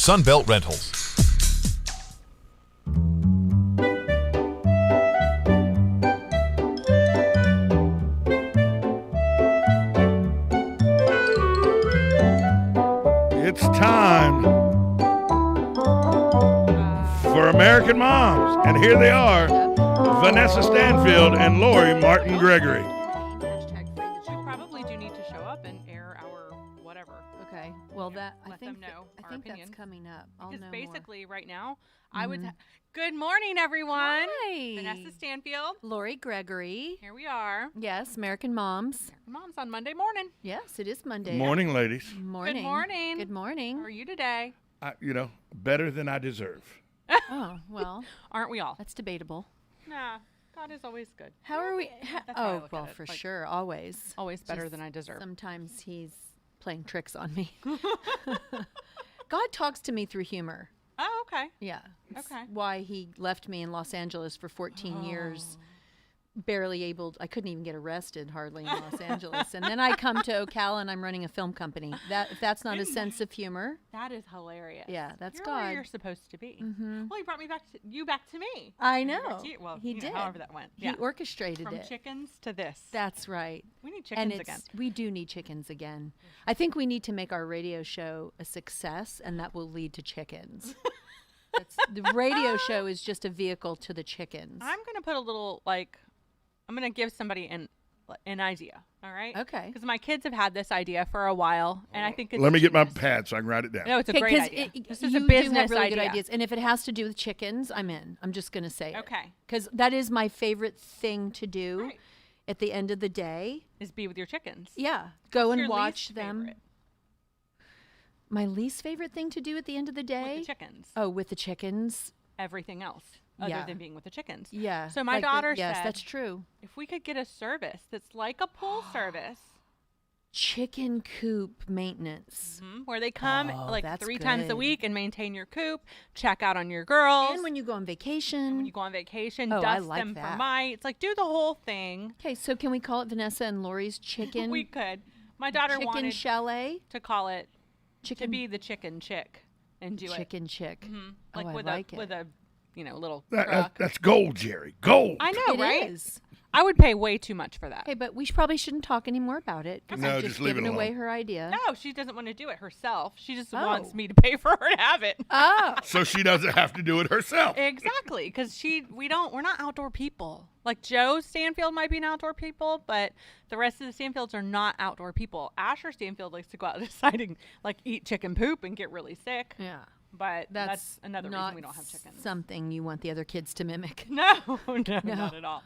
Sunbelt Rentals. It's time for American Moms, and here they are, Vanessa Stanfield and Lori Martin Gregory. We probably do need to show up and air our whatever. Okay. Well, Yeah, I let think them know I our think opinions. that's coming up. I'll Because know basically right now, I would. Good morning, everyone. Hi. Vanessa Stanfield. Lori Gregory. Here we are. Yes, American Moms. Mom's on Monday morning. Yes, it is Monday. Good morning, ladies. Morning. Good morning. Good morning. How are you today? Better than I deserve. Oh, well, Aren't we all? that's debatable. Nah, God is always good. How are we? That's how I Oh, look at well, it, for like, sure, always. Always better Just than I deserve. Sometimes he's playing tricks on me. God talks to me through humor. Oh, okay. Yeah. It's Okay. why he left me in Los Angeles for 14 years. Barely able, I couldn't even get arrested hardly in Los Angeles. And then I come to Ocala and I'm running a film company. If that's not a sense of humor. That is hilarious. Yeah, that's you're God. Where you're supposed to be. Mm-hmm. Well, he brought me back to me. I Back know. to you. Well, he did. However that went. He Yeah. orchestrated From it. chickens to this. That's right. We need chickens And again. we do need chickens again. I think we need to make our radio show a success, and that will lead to chickens. The radio show is just a vehicle to the chickens. I'm going to put a little, I'm going to give somebody an idea, all right? Okay. Because my kids have had this idea for a while, and I think it's Let me get my genius. pad so I can write it down. No, it's a Okay, great 'cause idea. This you is a do business have really idea. good ideas, and if it has to do with chickens, I'm in. I'm just going to say it. Okay. Because that is my favorite thing to do Right. at the end of the day. Is be with your chickens. Yeah, go What's and your watch least them. favorite? My least favorite thing to do at the end of the day? With the chickens. Oh, with the chickens. Everything else other Yeah. than being with the chickens. Yeah. So my like daughter yes, said, that's true. if we could get a service that's like a pool service, Chicken coop maintenance. where they come Oh, that's 3 times a good. week and maintain your coop, check out on your girls. And when you go on vacation. when you go on vacation, Oh, I dust like them for that. mites. Do the whole thing. Okay, so can we call it Vanessa and Lori's chicken? We could. My daughter chicken wanted chalet? to call it Chicken to be the chicken chick and do chicken chick. it Oh, I with like it. with a little That- truck. that's gold, Jerry. Gold. I know, It right? is. I would pay way too much for that. Okay, but we probably shouldn't talk any more about it. 'Cause No, I've just leave it given away alone. her idea. No, she doesn't want to do it herself. She just Oh. wants me to pay for her to have it. Oh, So she doesn't have to do it herself. Exactly, because we're not outdoor people. Like Joe Stanfield might be an outdoor people, but the rest of the Stanfields are not outdoor people. Asher Stanfield likes to go out deciding eat chicken poop and get really sick. yeah. But That's that's another reason not we don't have chickens. something you want the other kids to mimic. No, not at all.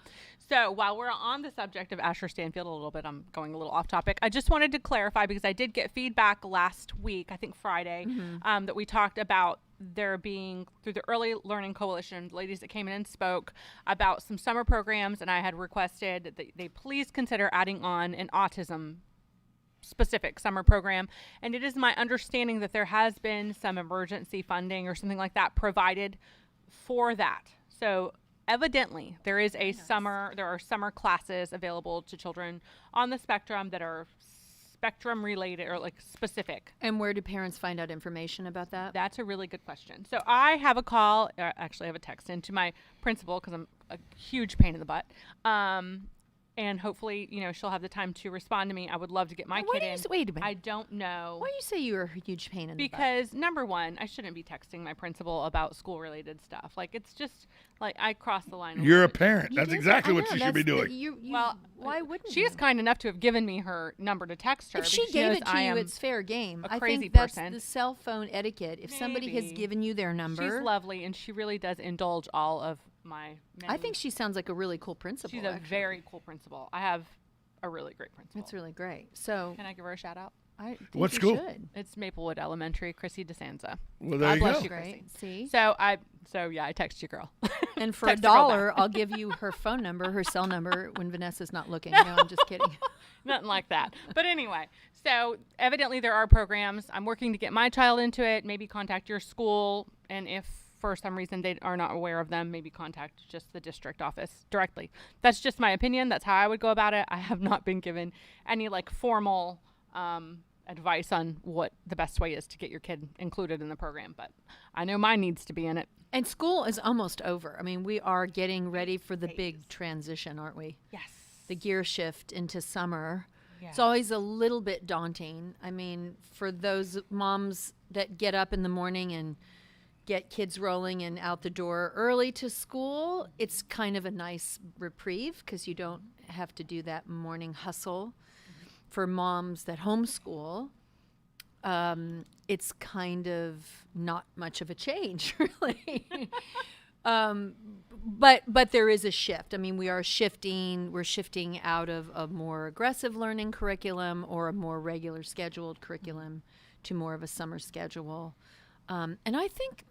So while we're on the subject of Asher Stanfield a little bit, I'm going a little off topic. I just wanted to clarify because I did get feedback last week, I think Friday, that we talked about there being, through the Early Learning Coalition, ladies that came in and spoke about some summer programs, and I had requested that they please consider adding on an autism specific summer program. And it is my understanding that there has been some emergency funding or something like that provided for that. So evidently there is there are summer classes available to children on the spectrum that are spectrum related or specific. And where do parents find out information about that? That's a really good question. So I have a call, actually I have a text into my principal because I'm a huge pain in the butt. And hopefully, she'll have the time to respond to me. I would love to get my kid in. Wait a minute. I don't know. Why do you say you were a huge pain in the butt? Because number one, I shouldn't be texting my principal about school related stuff. It's just I crossed the line. You're a little bit. parent. You That's did- exactly I what know, you should be that's doing. Well, why wouldn't She you? is kind enough to have given me her number to text her. If she because gave knows it to I you, am it's fair game. a I crazy think that's person. the cell phone etiquette. If somebody has Maybe. given you their number, She's lovely, and she really does indulge all of my. I think she sounds like a really cool principal. she's a actually. very cool principal. I have a really great principal. It's really great. So Can I give her a shout out? I think What you school? should. It's Maplewood Elementary, Chrissy DeSanza. Well, there God you bless go. you, Great. Chrissy. See? So I text you, girl. And for Text the girl $1, I'll give you her phone number, her cell number when Vanessa's not looking. No, I'm just kidding. Nothing like that. But anyway, so evidently there are programs. I'm working to get my child into it. Maybe contact your school, and if for some reason they are not aware of them, maybe contact just the district office directly. That's just my opinion. That's how I would go about it. I have not been given any formal advice on what the best way is to get your kid included in the program, but I know mine needs to be in it. And school is almost over. I mean, we are getting ready for the big transition, aren't we? Yes. The gear shift into summer. Yeah. It's always a little bit daunting. I mean, for those moms that get up in the morning and get kids rolling and out the door early to school, it's kind of a nice reprieve because you don't have to do that morning hustle. For moms that homeschool, it's kind of not much of a change, really. But there is a shift. I mean, we're shifting out of a more aggressive learning curriculum or a more regular scheduled curriculum to more of a summer schedule. And I think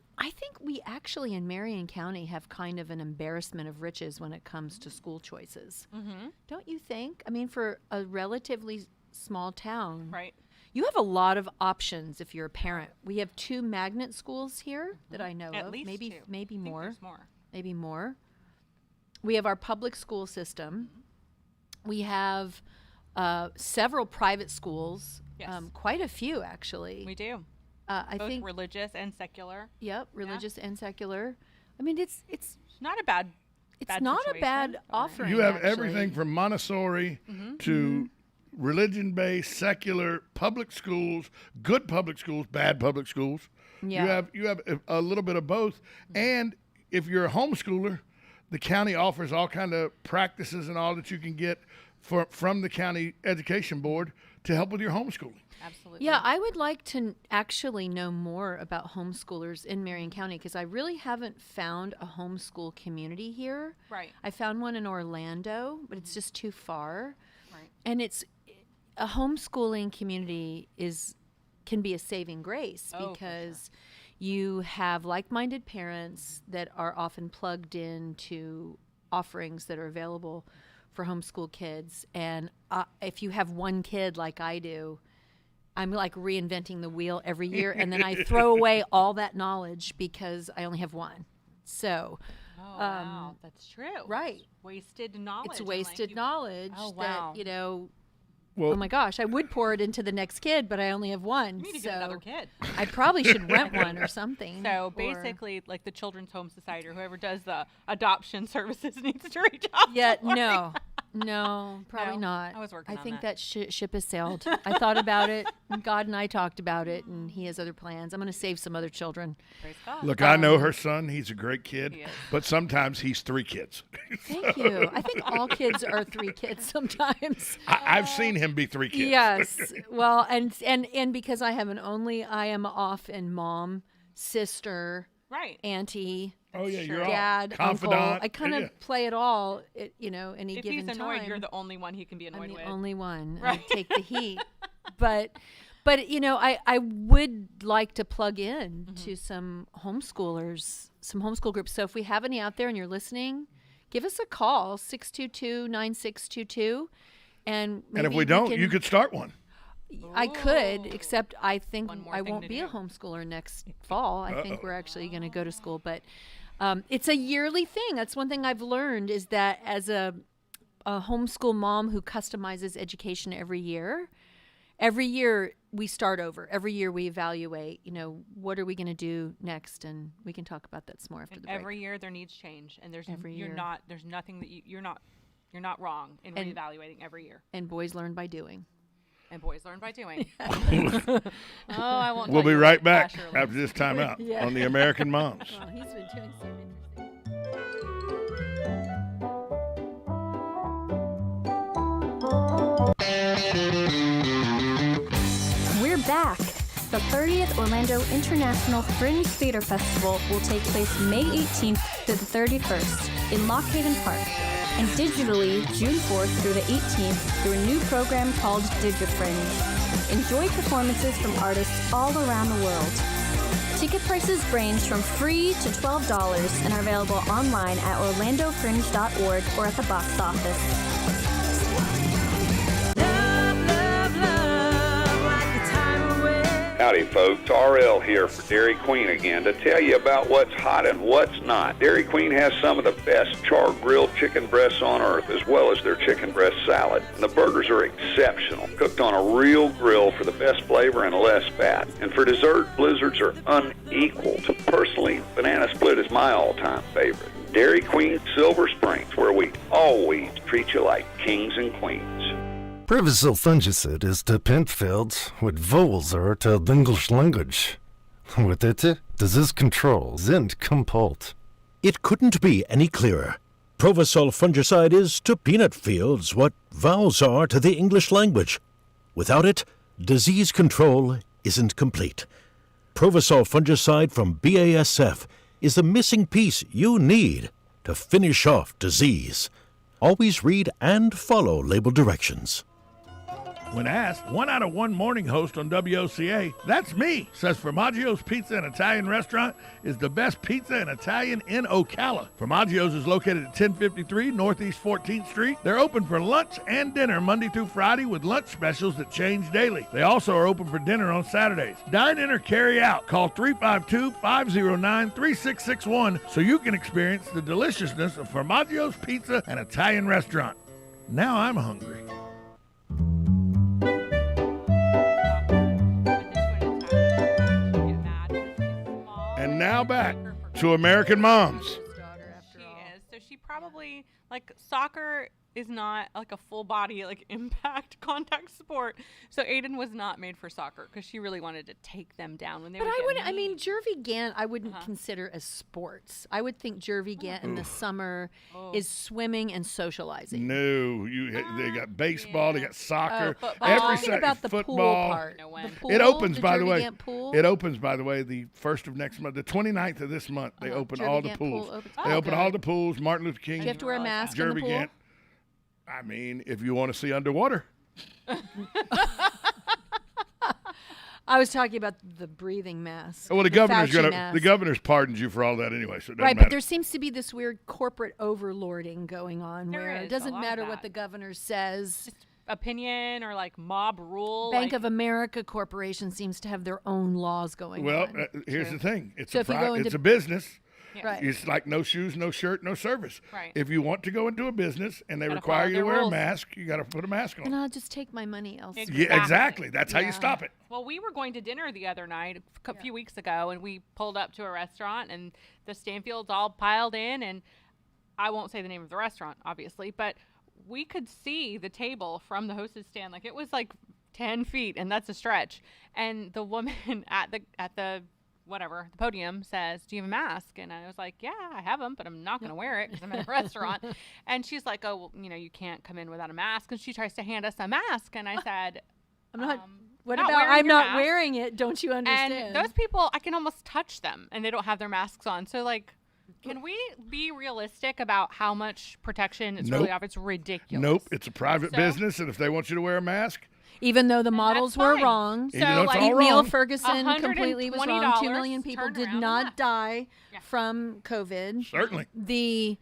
we actually in Marion County have kind of an embarrassment of riches when it comes to school choices. Mm-hmm. Don't you think? I mean, for a relatively small town, Right. you have a lot of options if you're a parent. We have 2 magnet schools here that I know At of. least Maybe 2. maybe I think more. there's more. Maybe more. We have our public school system. We have several private schools. Yes. Quite a few actually. We do. I Both think. religious and secular. Yep, religious and secular. I mean, it's It's not a bad not a situation, bad but- offering. You have actually. everything from Montessori to religion-based, secular, public schools, good public schools, bad public schools. Yeah. You have a little bit of both. And if you're a homeschooler, the county offers all kind of practices and all that you can get from the county education board to help with your homeschooling. Absolutely. Yeah, I would like to actually know more about homeschoolers in Marion County because I really haven't found a homeschool community here. Right. I found one in Orlando, but it's just too far. Right. And it's a homeschooling community can be a saving grace Oh, for because you have like-minded parents that are often plugged into offerings that are available for homeschool kids. And if you have one kid like I do, I'm like reinventing the wheel every year, and then I throw away all that knowledge because I only have one. So, Oh, wow. That's true. right. It's wasted knowledge. it's and, like, wasted you- knowledge Oh, wow. that, Well, oh my gosh, I would pour it into the next kid, but I only have one. You need to so get another kid. I probably should rent one or something. So or- basically, like the Children's Home Society or whoever does the adoption services needs to reach out. Yeah, to Lori. no, probably No, not. I was working I on think that. ship has sailed. I thought about it. And God and I talked about it, and he has other plans. I'm going to save some other children. Praise God. look, I know her son. He's a great kid, He is. but sometimes he's 3 kids. Thank you. I think all kids are 3 kids sometimes. I've seen him be 3 kids. Yes. Well, and because I have an only, I am off and mom, sister, Right. auntie, Oh, yeah, Sure. you're all dad, confidant. uncle. I kind of Yeah. play it all, any If given he's annoyed, time. you're the only one he can be annoyed I'm the with. only one. Right. I take the heat. but I would like to plug in to some homeschoolers, some homeschool groups. So if we have any out there and you're listening, give us a call, 622-9622. And And if maybe we don't, can- you could start one. I could, Ooh. except I think One more I thing won't to be a do. homeschooler next fall. I think we're actually going to go to school, but it's a yearly thing. That's one thing I've learned is that as a homeschool mom who customizes education every year we start over. Every year we evaluate, what are we going to do next? And we can talk about that some more after And the break. every year there needs change, and there's Every you're year. not there's nothing that you're not wrong in And- reevaluating every year. And boys learn by doing. And boys learn by doing. Oh, I won't. We'll tell be you right what back Asher learns. after this timeout Yeah. on the American Moms. Well, he's been doing some interesting. We're back. The 30th Orlando International Fringe Theater Festival will take place May 18th to the 31st in Lock Haven Park, and digitally June 4th through the 18th through a new program called DigiFringe. Enjoy performances from artists all around the world. Ticket prices range from free to $12 and are available online at orlandofringe.org or at the box office. Howdy folks, RL here for Dairy Queen again to tell you about what's hot and what's not. Dairy Queen has some of the best char-grilled chicken breasts on earth, as well as their chicken breast salad. And the burgers are exceptional, cooked on a real grill for the best flavor and less fat. And for dessert, blizzards are unequaled. Personally, banana split is my all-time favorite. Dairy Queen Silver Springs, where we always treat you like kings and queens. Provincial fungicide is de Pentfeld, what vowels are to the English language. With it, disease control sind compult. It couldn't be any clearer. Provosol fungicide is to peanut fields what vowels are to the English language. Without it, disease control isn't complete. Provosol fungicide from BASF is the missing piece you need to finish off disease. Always read and follow label directions. When asked, 1 out of 1 morning host on WOCA, that's me, says Formaggio's Pizza and Italian Restaurant is the best pizza and Italian in Ocala. Formaggio's is located at 1053 Northeast 14th Street. They're open for lunch and dinner Monday through Friday with lunch specials that change daily. They also are open for dinner on Saturdays. Dine in or carry out. Call 352-509-3661 so you can experience the deliciousness of Formaggio's Pizza and Italian Restaurant. Now I'm hungry. And now back to American Moms. She is. So she probably, like, soccer is not like a full body, like, impact contact sport. So Aiden was not made for soccer because she really wanted to take them down when they But would I get wouldn't. I mean. mean, Jervy Gant, I wouldn't consider as sports. I would think Jervy Gant in the summer is swimming and socializing. No, they got baseball, they got soccer, football. I'm every talking Saturday, about the football. pool part. No way. The pool, It opens, the by the Jervy way. Gant pool. It opens, by the way, the 1st of next month, the 29th of this month. They open Jervy all the Gant pool pools. opens. They Oh, open good. all the pools. Martin Luther King, Do you have to wear a mask in the Jervy pool? Gant. I mean, if you want to see underwater. I was talking about the breathing mask. Well, the governor's Fauci mask. the governor's pardoned you for all that anyway, so it doesn't Right, matter. but there seems to be this weird corporate overlording going on There where is it a doesn't lot of matter that. what the governor says. Just opinion or like mob rule. Bank like, of America Corporation seems to have their own laws going Well, on. here's the thing. It's So if you go it's into- a business. Right. It's like no shoes, no shirt, no service. Right. If you want to go into a business and they Gotta require follow you to their wear rules. a mask, you got to put a mask on. And I'll just take my money elsewhere. Yeah, exactly. That's how you Yeah. stop it. Well, we were going to dinner the other night, a few weeks ago, and we pulled up to a restaurant, and the Stanfields all piled in, and I won't say the name of the restaurant, obviously, but we could see the table from the hostess stand. Like, it was like 10 feet, and that's a stretch. And the woman at the podium says, "Do you have a mask?" And I was like, "Yeah, I have them, but I'm not going to wear it because I'm at a restaurant." And she's like, "Oh, well, you can't come in without a mask." And she tries to hand us a mask, and I said, I'm not. What not about wearing I'm your not mask. wearing it? Don't you understand? And those people, I can almost touch them, and they don't have their masks on. So, like, can we be realistic about how much protection it's really Nope. off? It's ridiculous. Nope. It's a private So- business, and if they want you to wear a mask, Even though the models were fine. wrong. So, Even though it's like, all Neil wrong. Ferguson completely was wrong. 2 million people turned did around and not left. die Yeah. from COVID. certainly. The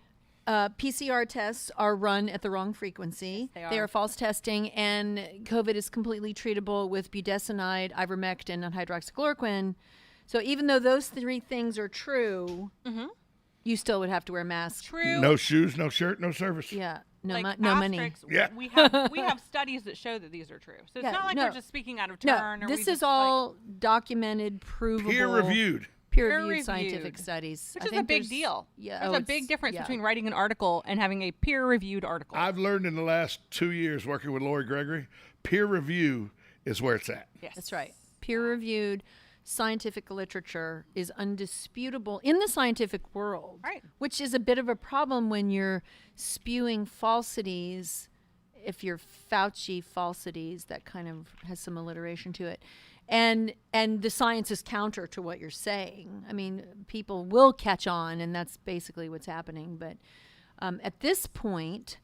PCR tests are run at the wrong frequency. Yes, they are false testing, and COVID is completely treatable with budesonide, ivermectin, and hydroxychloroquine. So even though those 3 things are true, you still would have to wear a mask. True. No shoes, no shirt, no service. Yeah, no, Like, no money. asterisks, Yeah. We have studies that show that these are true. So it's Yeah, not like no. we're just speaking out of No, turn. Or this we is just, all documented, provable, Peer-reviewed. peer-reviewed scientific Peer-reviewed. studies. Which I is a think big there's- deal. Yeah, There's oh, a big it's- difference yeah. between writing an article and having a peer-reviewed article. I've learned in the last 2 years working with Lori Gregory, peer review is where it's at. Yes. That's right. Peer-reviewed scientific literature is undisputable in the scientific world, Right. which is a bit of a problem when you're spewing falsities. If you're Fauci falsities, that kind of has some alliteration to it. And the science is counter to what you're saying. I mean, people will catch on, and that's basically what's happening. But at this point,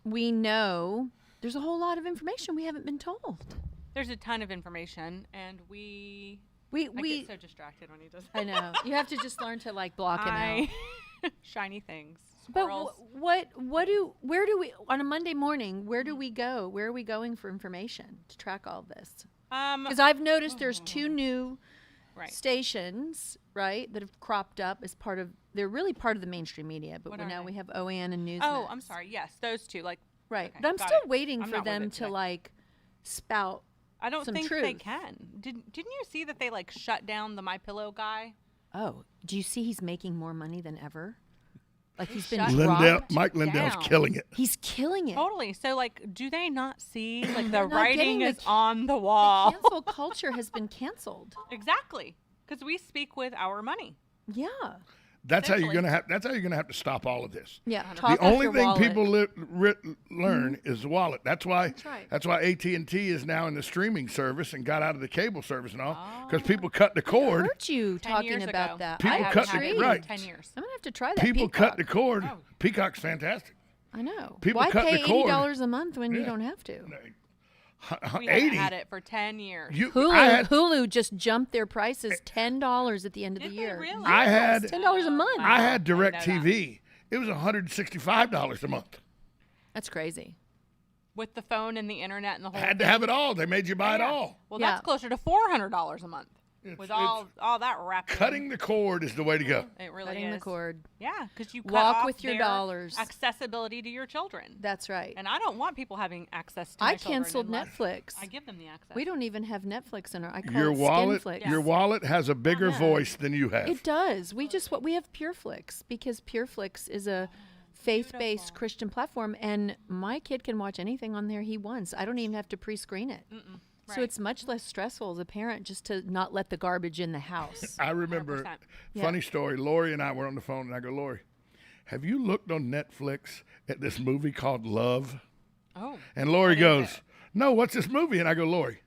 we know there's a whole lot of information we haven't been told. There's a ton of information, and I We get so distracted when he does that. I know. You have to just learn to like block him out. Shiny things. But Squirrels. where do we on a Monday morning? Where do we go? Where are we going for information to track all this? Because I've noticed there's 2 new Right. stations, right, that have cropped up as part of. They're really part of the mainstream media, but What are now they? we have OAN and Newsmax. Oh, I'm sorry. Yes, those two. Like, Right, okay, but I'm got still it. waiting I'm for not with them it to today. like spout. I don't some think they truth. can. Didn't you see that they like shut down the My Pillow guy? Oh, do you see he's making more money than ever? Like he's been Shut Lindell, dropped. Mike Lindell's down. killing it. He's killing it. Totally. So like, do they not see like the not writing getting is the on the wall? Cancel culture has been canceled. Exactly. Because we speak with our money. Yeah. That's how you're Essentially. gonna have. That's how you're gonna have to stop all of this. Yeah. The Talk off only your thing wallet. people learn is the wallet. That's why. right. That's why AT&T is now in the streaming service and got out of the cable service and all because people cut the cord. Heard you 10 talking years about ago. that. People I I'm haven't cut had it the- in right. 10 years. I'm gonna have to try that. People cut the Peacock. cord. Oh. Peacock's fantastic. I know. people Why cut the pay cord. $80 a month when you Yeah. don't have to? We haven't 80. had it for 10 years. Hulu just jumped their prices $10 at the end of the Did they year. really? I had $10 a month. I had I didn't know that. DirecTV. It was $165 a month. That's crazy. With the phone and the internet and the whole Had to thing. have it all. They made you buy it Yeah. all. Well, Yeah. that's closer to $400 a month. With It's- all that wrapped in. Cutting the cord is the way to go. It really Cutting is. the cord. Yeah, because you cut Walk off with your their dollars. accessibility to your children. That's right. And I don't want people having access to my I children canceled unless Netflix. I give them the access. We don't even have Netflix in our. I call Your it wallet, Skinflix. your wallet has a bigger Yeah. voice than you have. It does. We have PureFlix because PureFlix is a faith-based Beautiful. Christian platform, and my kid can watch anything on there he wants. I don't even have to pre-screen it. So Right. it's much less stressful as a parent just to not let the garbage in the house. I remember, 100%. funny story, Lori and I were on the phone, and I go, Lori, have you looked on Netflix at this movie called Love? Oh. And Lori What is goes, it? no, what's this movie? And I go, Lori,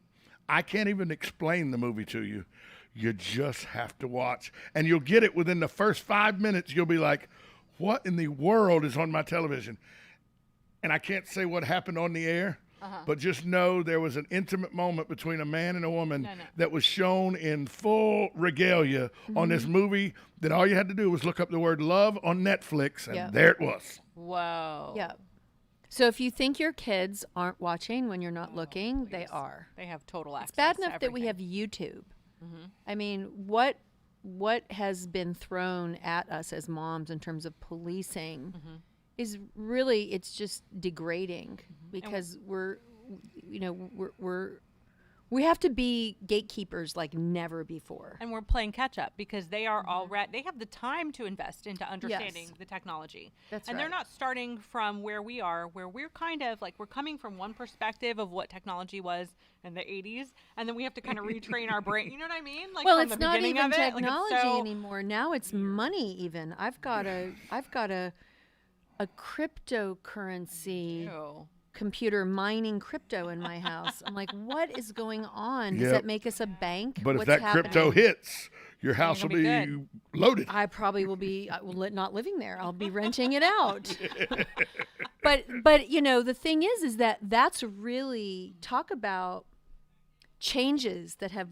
I can't even explain the movie to you. You just have to watch. And you'll get it within the first 5 minutes. You'll be like, what in the world is on my television? And I can't say what happened on the air, but just know there was an intimate moment between a man and a woman that was shown in full regalia on this movie that all you had to do was look up the word love on Netflix, and Yeah. there it was. Whoa. Yeah. So if you think your kids aren't watching when you're not looking, they are. They have total access. It's bad to enough that we everything. have YouTube. I mean, what has been thrown at us as moms in terms of policing is really, it's just degrading because we have to be gatekeepers like never before. And we're playing catch up because they are already, they have the time to invest into understanding the technology. That's and they're right. not starting from where we are, where we're kind of like, we're coming from one perspective of what technology was in the 80s. And then we have to kind of retrain our brain. You know what I mean? Like Well, from it's the not beginning even of it. Like, it's technology so- anymore. Now it's money. Even I've got a cryptocurrency Ew. computer mining crypto in my house. I'm like, what is going on? Does Yep. that make us a bank? But if What's that happening? crypto hits, your house will gonna be be good. loaded. I probably will be not living there. I'll be renting it out. but the thing is that that's really talk about changes that have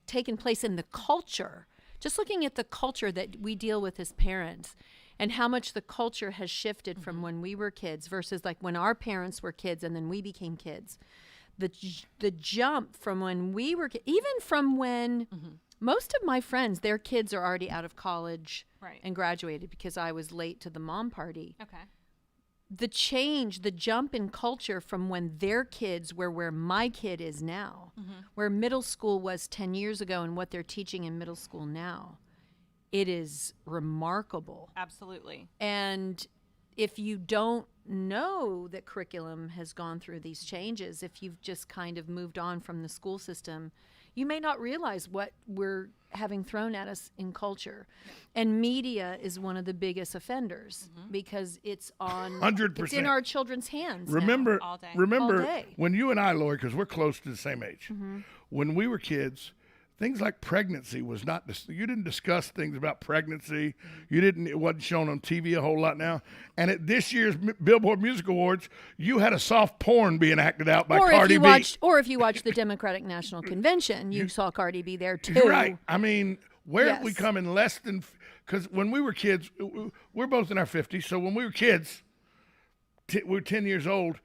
taken place in the culture. Just looking at the culture that we deal with as parents and how much the culture has shifted from when we were kids versus like when our parents were kids and then we became kids. The jump from when we were even from when most of my friends, their kids are already out of college Right. and graduated because I was late to the mom party. Okay. The jump in culture from when their kids were where my kid is now, where middle school was 10 years ago and what they're teaching in middle school now, it is remarkable. Absolutely. And if you don't know that curriculum has gone through these changes, if you've just kind of moved on from the school system, you may not realize what we're having thrown at us in culture. And media is one of the biggest offenders because it's on 100%. It's in our children's hands. now. Remember, All day. remember All day. when you and I, Lori, because we're close to the same age, when we were kids, things like pregnancy was not. You didn't discuss things about pregnancy. You didn't. It wasn't shown on TV a whole lot now. And at this year's Billboard Music Awards, you had a soft porn being acted out by Cardi B. Or if you watched the Democratic National Convention, you saw Cardi B there too. You're right. I mean, where have we Yes. come in less than? Because when we were kids, we're both in our 50s. So when we were kids, we were 10 years old.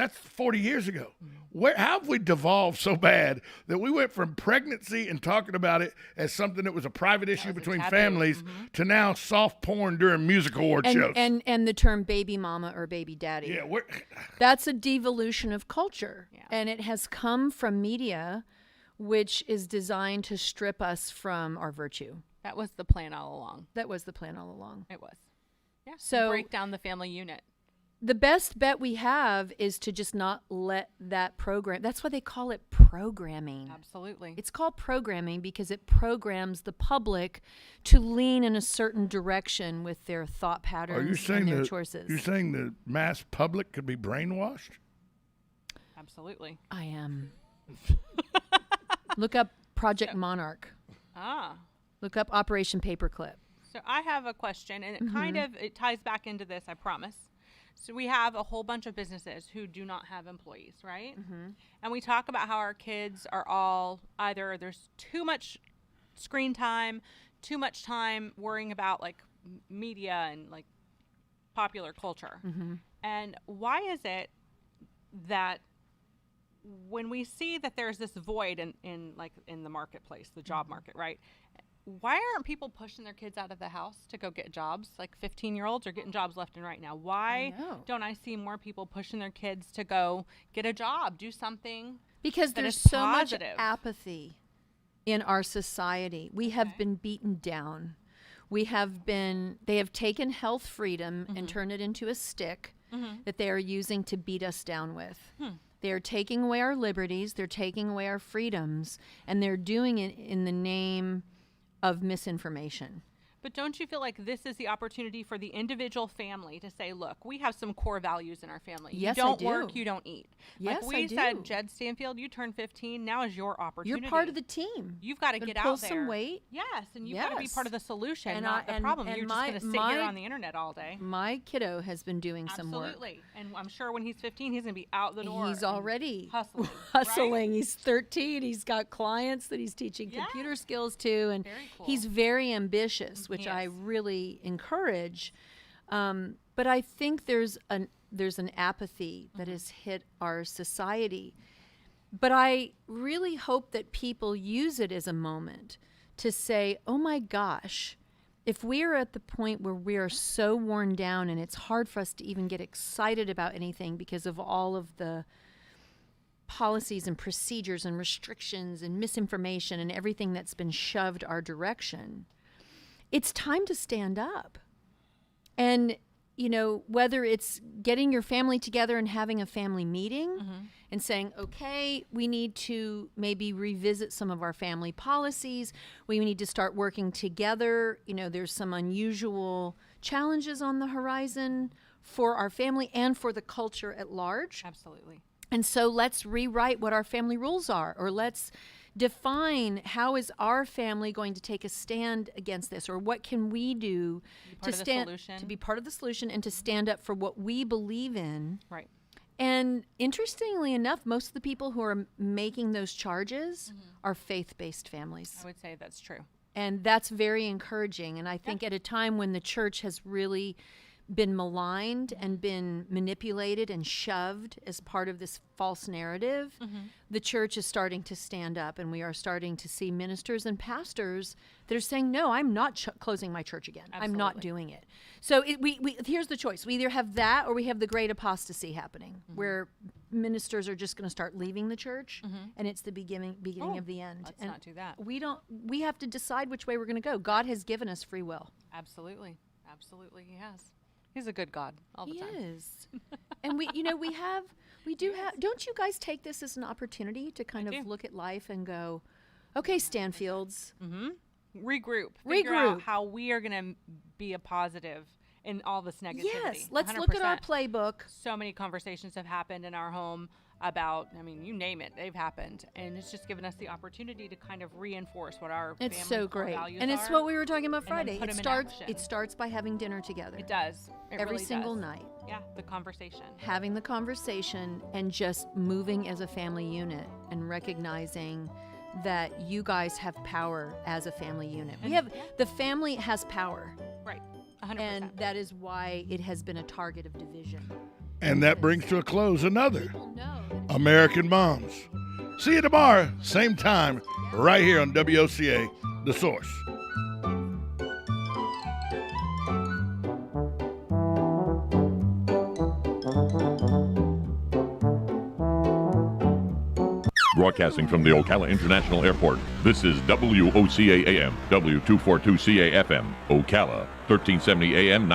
That's 40 years ago. How have we devolved so bad that we went from pregnancy and talking about it as something that was a private issue between families to now soft porn during music award shows? And the term baby mama or baby daddy. Yeah, that's a devolution of culture. Yeah. And it has come from media, which is designed to strip us from our virtue. That was the plan all along. That was the plan all along. It was. Yeah. So break down the family unit. The best bet we have is to just not let that program. That's why they call it programming. Absolutely. It's called programming because it programs the public to lean in a certain direction with their thought patterns and their choices. You're saying the mass public could be brainwashed? Absolutely. I am. Look up Project Monarch. Look up Operation Paperclip. So I have a question, and it ties back into this, I promise. So we have a whole bunch of businesses who do not have employees, right? And we talk about how our kids are all either there's too much screen time, too much time worrying about like media and like popular culture. And why is it that when we see that there's this void in the marketplace, the job market, right? Why aren't people pushing their kids out of the house to go get jobs? Like 15-year-olds are getting jobs left and right now. Why don't I see more people pushing their kids to go get a job, do something? Because that there's is so positive. much apathy in our society. We have been beaten down. They have taken health freedom and turned it into a stick that they are using to beat us down with. They're taking away our liberties, they're taking away our freedoms, and they're doing it in the name of misinformation. But don't you feel like this is the opportunity for the individual family to say, look, we have some core values in our family. Yes, you don't I do. work, you don't eat. Yes, like we I do. said, Jed Stanfield, you turned 15. Now is your opportunity. You're part of the team. You've got to get pull out there. some weight. Yes, and you've got to be part of the solution, And not the problem. You're just going to sit here on the internet all day. My kiddo has been doing some work. Absolutely. And I'm sure when he's 15, he's going to be out the door. He's already hustling. hustling. Right? He's 13. He's got clients that he's teaching computer skills to, and Very cool. he's very ambitious, which Yes. I really encourage. But I think there's an apathy that has hit our society. But I really hope that people use it as a moment to say, oh my gosh, if we are at the point where we are so worn down and it's hard for us to even get excited about anything because of all of the policies and procedures and restrictions and misinformation and everything that's been shoved our direction, it's time to stand up. And, whether it's getting your family together and having a family meeting and saying, okay, we need to maybe revisit some of our family policies. We need to start working together. There's some unusual challenges on the horizon for our family and for the culture at large. Absolutely. And so let's rewrite what our family rules are, or let's define how is our family going to take a stand against this, or what can we do to be part of the solution and to stand up for what we believe in. Right. And interestingly enough, most of the people who are making those charges are faith-based families. I would say that's true. And that's very encouraging. And I think at a time when the church has really been maligned and been manipulated and shoved as part of this false narrative, the church is starting to stand up, and we are starting to see ministers and pastors that are saying, no, I'm not closing my church again. Absolutely. I'm not doing it. So here's the choice. We either have that or we have the great apostasy happening, where ministers are just going to start leaving the church, and it's the beginning of the end. Let's and not do that. We have to decide which way we're going to go. God has given us free will. Absolutely. Absolutely, he has. He's a good God all the time. He is. And we do have, don't you guys take this as an opportunity to kind of look at life and go, okay, Stanfields. Regroup. Figure out how we are going to be a positive in all this negativity. Yes, let's 100%. look at our playbook. So many conversations have happened in our home about, you name it, they've happened. And it's just given us the opportunity to kind of reinforce what our It's family so core great. values And it's are, what we were talking about and then Friday. put 'em in action. It starts by having dinner together. It does. It Every really single does. night. Yeah, the conversation. Having the conversation and just moving as a family unit and recognizing that you guys have power as a family unit. The family has power. Right. 100%. And that is why it has been a target of division. And that brings to a close another American Moms. See you tomorrow, same time, right here on WOCA, The Source. Broadcasting from the Ocala International Airport, this is WOCA AM, W242CA FM, Ocala, 1370 AM,